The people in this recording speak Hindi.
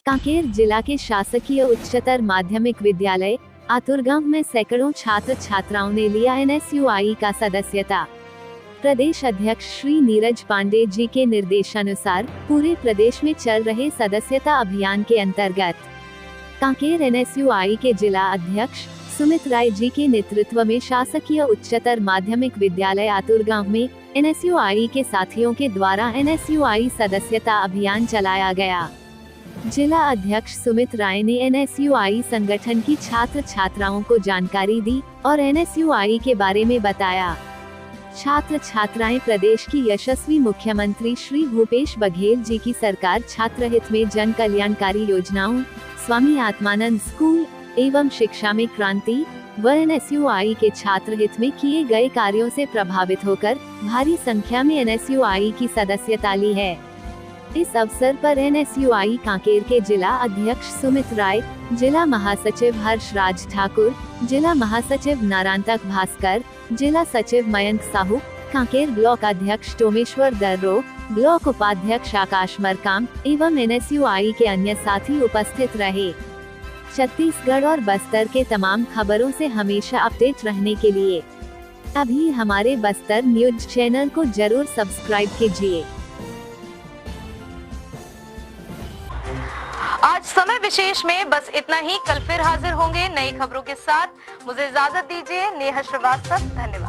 कांकेर जिला के शासकीय उच्चतर माध्यमिक विद्यालय आतुरगांव में सैकड़ों छात्र छात्राओं ने लिया NSUI का सदस्यता। प्रदेश अध्यक्ष श्री नीरज पांडे जी के निर्देशानुसार पूरे प्रदेश में चल रहे सदस्यता अभियान के अंतर्गत कांकेर NSUI के जिला अध्यक्ष सुमित राय जी के नेतृत्व में शासकीय उच्चतर माध्यमिक विद्यालय आतुरगांव में NSUI के साथियों के द्वारा NSUI सदस्यता अभियान चलाया गया। जिला अध्यक्ष सुमित राय ने NSUI संगठन की छात्र छात्राओं को जानकारी दी और NSUI के बारे में बताया। छात्र छात्राएं प्रदेश की यशस्वी मुख्यमंत्री श्री भूपेश बघेल जी की सरकार छात्र हित में जन कल्याणकारी योजनाओं, स्वामी आत्मानंद स्कूल एवं शिक्षा में क्रांति व NSUI के छात्र हित में किए गए कार्यों से प्रभावित होकर भारी संख्या में NSUI की सदस्यता ली है। इस अवसर पर NSUI कांकेर के जिला अध्यक्ष सुमित राय, जिला महासचिव हर्ष राज ठाकुर, जिला महासचिव नारायणतक भास्कर, जिला सचिव मयंक साहू, कांकेर ब्लॉक अध्यक्ष टोमेश्वर दर्रो, ब्लॉक उपाध्यक्ष आकाश मरकाम एवं NSUI के अन्य साथी उपस्थित रहे। छत्तीसगढ़ और बस्तर के तमाम खबरों से हमेशा अपडेट रहने के लिए अभी हमारे बस्तर न्यूज चैनल को जरूर सब्सक्राइब कीजिए। आज समय विशेष में बस इतना ही। कल फिर हाजिर होंगे नई खबरों के साथ। मुझे इजाजत दीजिए। नेहा श्रीवास्तव, धन्यवाद।